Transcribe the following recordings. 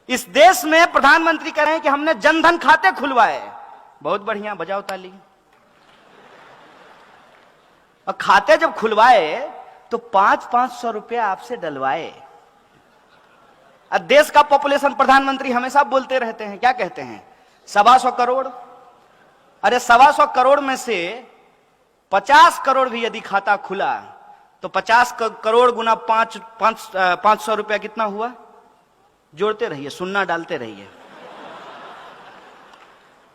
इस देश में प्रधानमंत्री कह रहे हैं कि हमने जनधन खाते खुलवाए। बहुत बढ़िया, बजाओ ताली। और खाते जब खुलवाए तो 500-500 रुपया आपसे डलवाए। देश का पॉपुलेशन प्रधानमंत्री हमेशा बोलते रहते हैं, क्या कहते हैं? 125 करोड़। अरे 125 करोड़ में से 50 करोड़ भी यदि खाता खुला तो 50 करोड़ गुना 500 रुपया कितना हुआ? जोड़ते रहिए, सुन्ना डालते रहिए।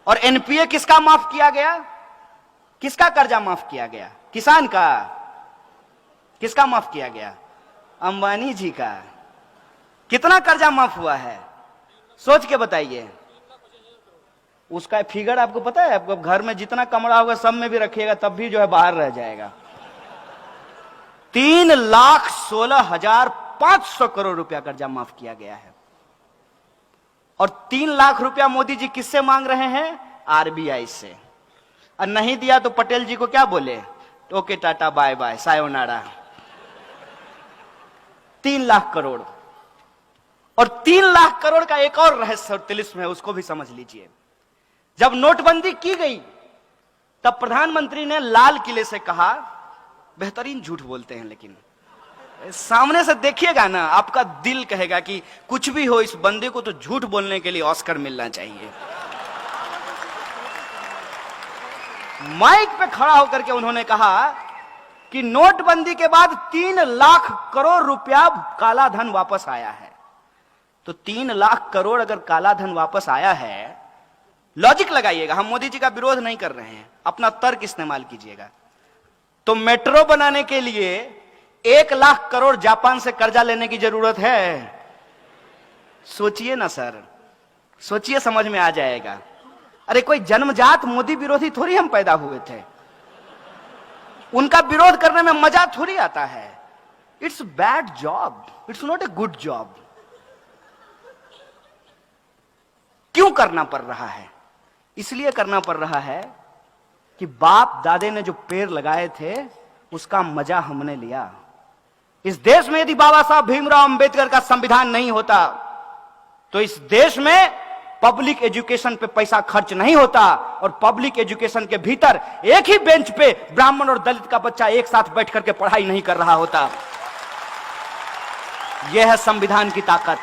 और एनपीए किसका माफ किया गया? किसका कर्जा माफ किया गया? किसान का। किसका माफ किया गया? अंबानी जी का। कितना कर्जा माफ हुआ है सोच के बताइए। उसका फिगर आपको पता है? आपको घर में जितना कमरा होगा सब में भी रखिएगा तब भी जो है बाहर रह जाएगा। 3,16,500 करोड़ रुपया कर्जा माफ किया गया है। और 3 लाख रुपया मोदी जी किससे मांग रहे हैं? आरबीआई से। और नहीं दिया तो पटेल जी को क्या बोले? Okay tata bye bye sayonara. 3 lakh crore. और 3 लाख करोड़ का एक और रहस्य और तिलिस्म है, उसको भी समझ लीजिए। जब नोटबंदी की गई तब प्रधानमंत्री ने लाल किले से कहा, बेहतरीन झूठ बोलते हैं लेकिन सामने से देखिएगा ना आपका दिल कहेगा कि कुछ भी हो इस बंदे को तो झूठ बोलने के लिए ऑस्कर मिलना चाहिए। माइक पे खड़ा होकर के उन्होंने कहा कि नोटबंदी के बाद 3 लाख करोड़ रुपया काला धन वापस आया है। तो 3 लाख करोड़ अगर काला धन वापस आया है, लॉजिक लगाइएगा, हम मोदी जी का विरोध नहीं कर रहे हैं, अपना तर्क इस्तेमाल कीजिएगा। तो मेट्रो बनाने के लिए 1 लाख करोड़ जापान से कर्जा लेने की जरूरत है? सोचिए ना सर, सोचिए, समझ में आ जाएगा। अरे कोई जन्मजात मोदी विरोधी थोड़ी हम पैदा हुए थे, उनका विरोध करने में मजा थोड़ी आता है। It's bad job, it's not a good job. क्यों करना पड़ रहा है? इसलिए करना पड़ रहा है कि बाप दादे ने जो पेड़ लगाए थे उसका मजा हमने लिया। इस देश में यदि बाबा साहब भीमराव अंबेडकर का संविधान नहीं होता तो इस देश में पब्लिक एजुकेशन पे पैसा खर्च नहीं होता और पब्लिक एजुकेशन के भीतर एक ही बेंच पे ब्राह्मण और दलित का बच्चा एक साथ बैठ करके पढ़ाई नहीं कर रहा होता। यह है संविधान की ताकत।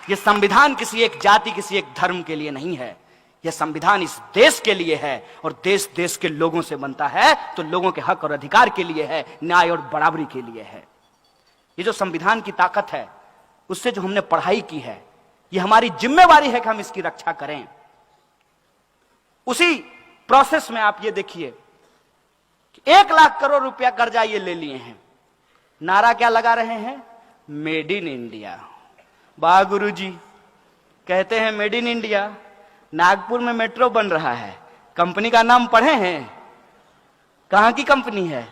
यह संविधान किसी एक जाति, किसी एक धर्म के लिए नहीं है। यह संविधान इस देश के लिए है और देश देश के लोगों से बनता है तो लोगों के हक और अधिकार के लिए है, न्याय और बराबरी के लिए है। ये जो संविधान की ताकत है, उससे जो हमने पढ़ाई की है, ये हमारी जिम्मेवारी है कि हम इसकी रक्षा करें। उसी प्रोसेस में आप ये देखिए कि 1 लाख करोड़ रुपया कर्जा ये ले लिए हैं। नारा क्या लगा रहे हैं? Made in India. वाह गुरुजी, कहते हैं मेड इन इंडिया। नागपुर में मेट्रो बन रहा है, कंपनी का नाम पढ़े हैं? कहां की कंपनी है?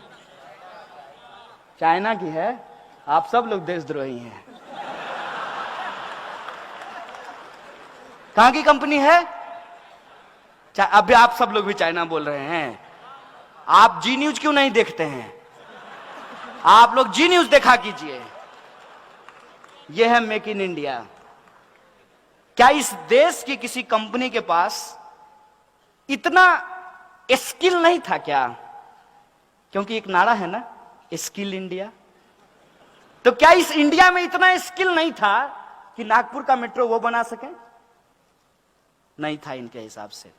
चाइना की है। आप सब लोग देशद्रोही हैं। कहां की कंपनी है? अभी आप सब लोग भी चाइना बोल रहे हैं। आप जी न्यूज क्यों नहीं देखते हैं? आप लोग जी न्यूज देखा कीजिए। यह है मेक इन इंडिया। क्या इस देश की किसी कंपनी के पास इतना स्किल नहीं था क्या? क्योंकि एक नारा है ना, स्किल इंडिया। तो क्या इस इंडिया में इतना स्किल नहीं था कि नागपुर का मेट्रो वो बना सके? नहीं था इनके हिसाब से।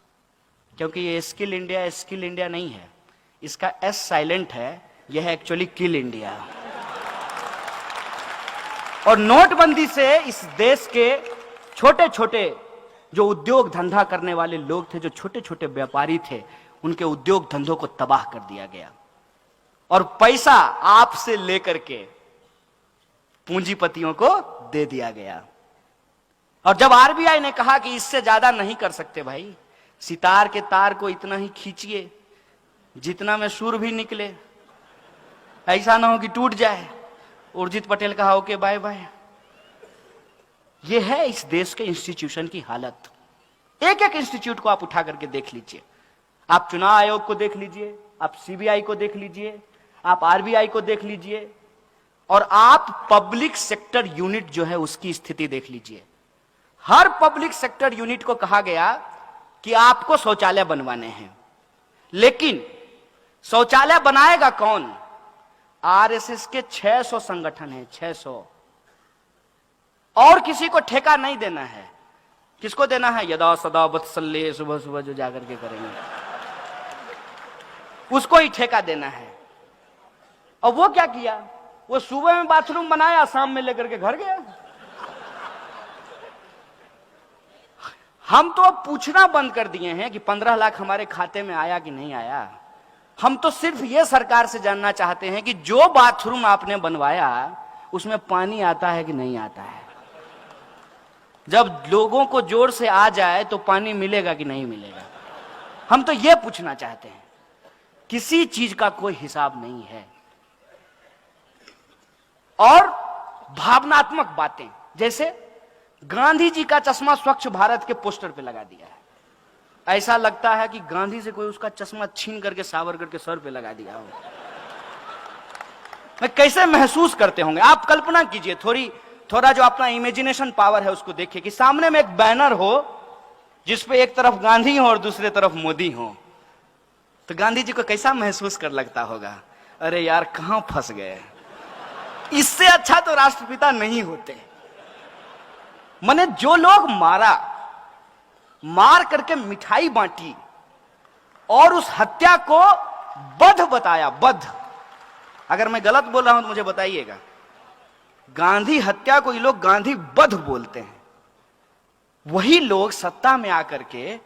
क्योंकि ये स्किल इंडिया नहीं है, इसका एस साइलेंट है, यह है एक्चुअली किल इंडिया। और नोटबंदी से इस देश के छोटे छोटे जो उद्योग धंधा करने वाले लोग थे, जो छोटे छोटे व्यापारी थे, उनके उद्योग धंधों को तबाह कर दिया गया और पैसा आपसे लेकर के पूंजीपतियों को दे दिया गया। और जब आरबीआई ने कहा कि इससे ज्यादा नहीं कर सकते भाई, सितार के तार को इतना ही खींचिए जितना में सुर भी निकले, ऐसा ना हो कि टूट जाए। उर्जित पटेल कहा ओके बाय बाय। यह है इस देश के इंस्टीट्यूशन की हालत। एक एक इंस्टीट्यूट को आप उठा करके देख लीजिए। आप चुनाव आयोग को देख लीजिए, आप सीबीआई को देख लीजिए, आप आरबीआई को देख लीजिए, और आप पब्लिक सेक्टर यूनिट जो है उसकी स्थिति देख लीजिए। हर पब्लिक सेक्टर यूनिट को कहा गया कि आपको शौचालय बनवाने हैं, लेकिन शौचालय बनाएगा कौन? आरएसएस के 600 संगठन हैं, 600, और किसी को ठेका नहीं देना है। किसको देना है? यदा सदा वत्सल्य, सुबह सुबह जो जाकर के करेंगे उसको ही ठेका देना है। और वो क्या किया? वो सुबह में बाथरूम बनाया, शाम में लेकर के घर गया। हम तो अब पूछना बंद कर दिए हैं कि 15 लाख हमारे खाते में आया कि नहीं आया। हम तो सिर्फ ये सरकार से जानना चाहते हैं कि जो बाथरूम आपने बनवाया उसमें पानी आता है कि नहीं आता है। जब लोगों को जोर से आ जाए तो पानी मिलेगा कि नहीं मिलेगा, हम तो ये पूछना चाहते हैं। किसी चीज का कोई हिसाब नहीं है। और भावनात्मक बातें, जैसे गांधी जी का चश्मा स्वच्छ भारत के पोस्टर पे लगा दिया है। ऐसा लगता है कि गांधी से कोई उसका चश्मा छीन करके सावरकर के सर पे लगा दिया हो। मैं कैसे महसूस करते होंगे आप कल्पना कीजिए। थोड़ा जो अपना इमेजिनेशन पावर है उसको देखिए कि सामने में एक बैनर हो जिसपे एक तरफ गांधी हो और दूसरे तरफ मोदी हो, तो गांधी जी को कैसा महसूस कर लगता होगा? अरे यार कहां फंस गए, इससे अच्छा तो राष्ट्रपिता नहीं होते। माने जो लोग मार करके मिठाई बांटी और उस हत्या को बध बताया, बध। अगर मैं गलत बोल रहा हूं तो मुझे बताइएगा। गांधी हत्या को ये लोग गांधी बध बोलते हैं। वही लोग सत्ता में आकर के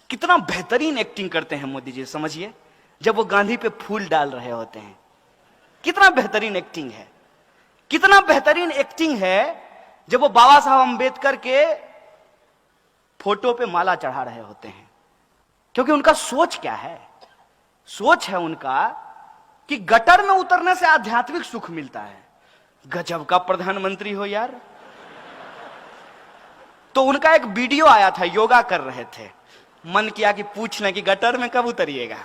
कितना बेहतरीन एक्टिंग करते हैं मोदी जी, समझिए। जब वो गांधी पे फूल डाल रहे होते हैं, कितना बेहतरीन एक्टिंग है। कितना बेहतरीन एक्टिंग है जब वो बाबा साहब अंबेडकर के फोटो पे माला चढ़ा रहे होते हैं। क्योंकि उनका सोच क्या है? सोच है उनका कि गटर में उतरने से आध्यात्मिक सुख मिलता है। गजब का प्रधानमंत्री हो यार। तो उनका एक वीडियो आया था, योगा कर रहे थे। मन किया कि पूछ लें कि गटर में कब उतरिएगा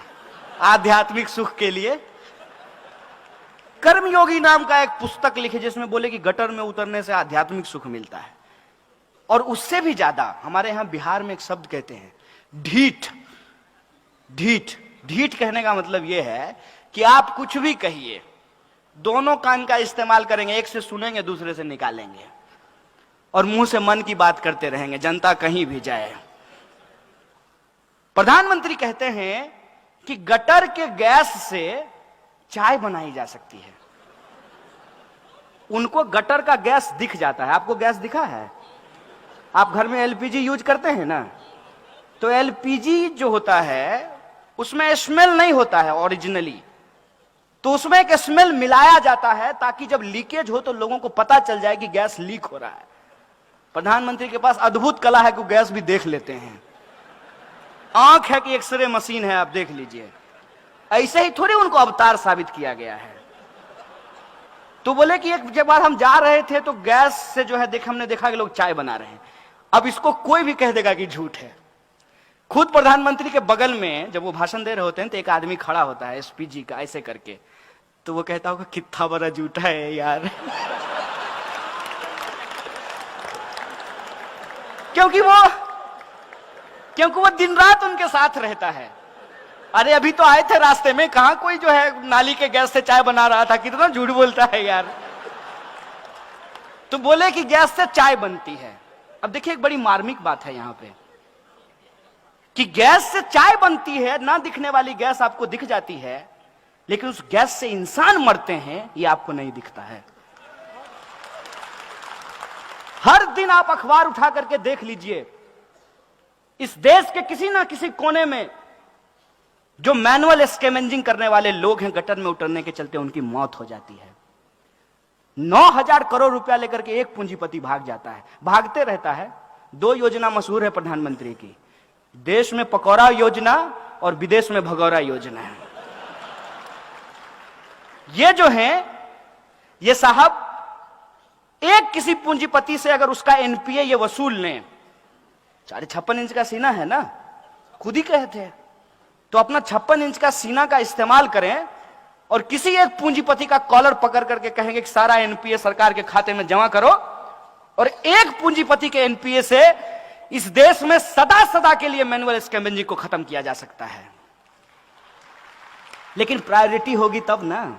आध्यात्मिक सुख के लिए। कर्मयोगी नाम का एक पुस्तक लिखे जिसमें बोले कि गटर में उतरने से आध्यात्मिक सुख मिलता है। और उससे भी ज्यादा हमारे यहां बिहार में एक शब्द कहते हैं, ढीठ। ढीठ ढीठ कहने का मतलब यह है कि आप कुछ भी कहिए, दोनों कान का इस्तेमाल करेंगे, एक से सुनेंगे दूसरे से निकालेंगे और मुंह से मन की बात करते रहेंगे, जनता कहीं भी जाए। प्रधानमंत्री कहते हैं कि गटर के गैस से चाय बनाई जा सकती है। उनको गटर का गैस दिख जाता है। आपको गैस दिखा है? आप घर में एलपीजी यूज करते हैं ना, तो एलपीजी जो होता है उसमें स्मेल नहीं होता है ओरिजिनली, तो उसमें एक स्मेल मिलाया जाता है ताकि जब लीकेज हो तो लोगों को पता चल जाए कि गैस लीक हो रहा है। प्रधानमंत्री के पास अद्भुत कला है कि गैस भी देख लेते हैं। आंख है कि एक्सरे मशीन है, आप देख लीजिए। ऐसे ही थोड़ी उनको अवतार साबित किया गया है। तो बोले कि एक जब बार हम जा रहे थे तो गैस से जो है हमने देखा कि लोग चाय बना रहे हैं। अब इसको कोई भी कह देगा कि झूठ है। खुद प्रधानमंत्री के बगल में जब वो भाषण दे रहे होते हैं तो एक आदमी खड़ा होता है एसपीजी का, ऐसे करके, तो वो कहता होगा कितना बड़ा झूठा है यार। क्योंकि वो दिन रात उनके साथ रहता है। अरे अभी तो आए थे रास्ते में, कहां कोई जो है नाली के गैस से चाय बना रहा था, कितना झूठ बोलता है यार। तो बोले कि गैस से चाय बनती है। अब देखिए एक बड़ी मार्मिक बात है यहां पे कि गैस से चाय बनती है, ना दिखने वाली गैस आपको दिख जाती है, लेकिन उस गैस से इंसान मरते हैं ये आपको नहीं दिखता है। हर दिन आप अखबार उठा करके देख लीजिए, इस देश के किसी ना किसी कोने में जो मैनुअल स्कैवेंजिंग करने वाले लोग हैं, गटर में उतरने के चलते उनकी मौत हो जाती है। 9,000 करोड़ रुपया लेकर के एक पूंजीपति भाग जाता है, भागते रहता है। 2 योजना मशहूर है प्रधानमंत्री की, देश में पकौड़ा योजना और विदेश में भगौरा योजना है। ये जो है ये साहब एक किसी पूंजीपति से अगर उसका एनपीए ये वसूल लें, 56 इंच का सीना है ना, खुद ही कहते हैं, तो अपना 56 इंच का सीना का इस्तेमाल करें और किसी एक पूंजीपति का कॉलर पकड़ करके कहेंगे कि सारा एनपीए सरकार के खाते में जमा करो, और एक पूंजीपति के एनपीए से इस देश में सदा सदा के लिए मैनुअल स्कैवेंजिंग को खत्म किया जा सकता है। लेकिन प्रायोरिटी होगी तब ना।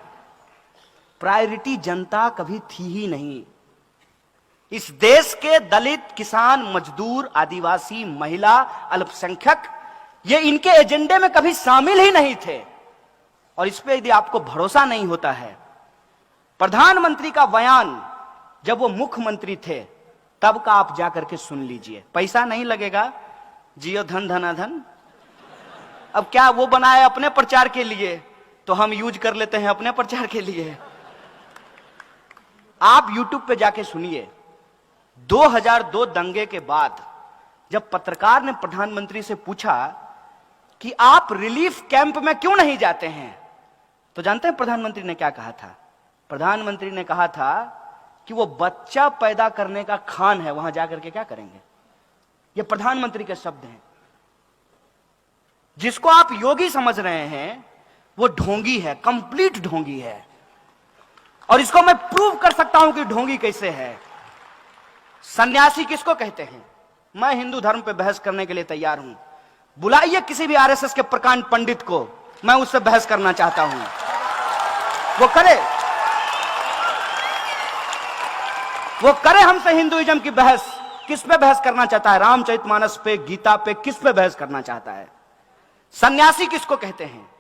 प्रायोरिटी जनता कभी थी ही नहीं। इस देश के दलित, किसान, मजदूर, आदिवासी, महिला, अल्पसंख्यक, ये इनके एजेंडे में कभी शामिल ही नहीं थे। और इस पे यदि आपको भरोसा नहीं होता है, प्रधानमंत्री का बयान जब वो मुख्यमंत्री थे तब का आप जाकर के सुन लीजिए। पैसा नहीं लगेगा, जियो धन धना धन। अब क्या वो बनाए अपने प्रचार के लिए, तो हम यूज कर लेते हैं अपने प्रचार के लिए। आप YouTube पे जाके सुनिए। 2002 दंगे के बाद जब पत्रकार ने प्रधानमंत्री से पूछा कि आप रिलीफ कैंप में क्यों नहीं जाते हैं, तो जानते हैं प्रधानमंत्री ने क्या कहा था? प्रधानमंत्री ने कहा था कि वो बच्चा पैदा करने का खान है, वहां जाकर के क्या करेंगे। ये प्रधानमंत्री के शब्द हैं। जिसको आप योगी समझ रहे हैं वो ढोंगी है, कंप्लीट ढोंगी है। और इसको मैं प्रूव कर सकता हूं कि ढोंगी कैसे है। सन्यासी किसको कहते हैं? मैं हिंदू धर्म पे बहस करने के लिए तैयार हूं। बुलाइए किसी भी आरएसएस के प्रकांड पंडित को, मैं उससे बहस करना चाहता हूं। वो करे हमसे हिंदुइज्म की बहस। किस पे बहस करना चाहता है? रामचरितमानस पे, गीता पे, किस पे बहस करना चाहता है? सन्यासी किसको कहते हैं?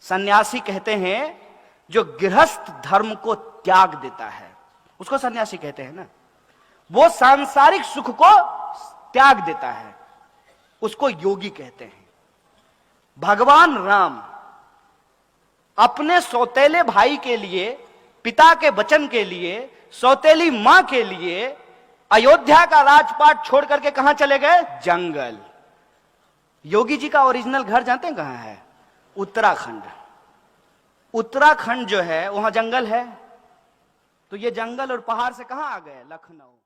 सन्यासी कहते हैं जो गृहस्थ धर्म को त्याग देता है, उसको सन्यासी कहते हैं ना। वो सांसारिक सुख को त्याग देता है, उसको योगी कहते हैं। भगवान राम अपने सौतेले भाई के लिए, पिता के वचन के लिए, सौतेली मां के लिए अयोध्या का राजपाट छोड़ करके कहां चले गए? जंगल। योगी जी का ओरिजिनल घर जानते हैं कहां है? उत्तराखंड। उत्तराखंड जो है वहां जंगल है, तो ये जंगल और पहाड़ से कहां आ गए? लखनऊ।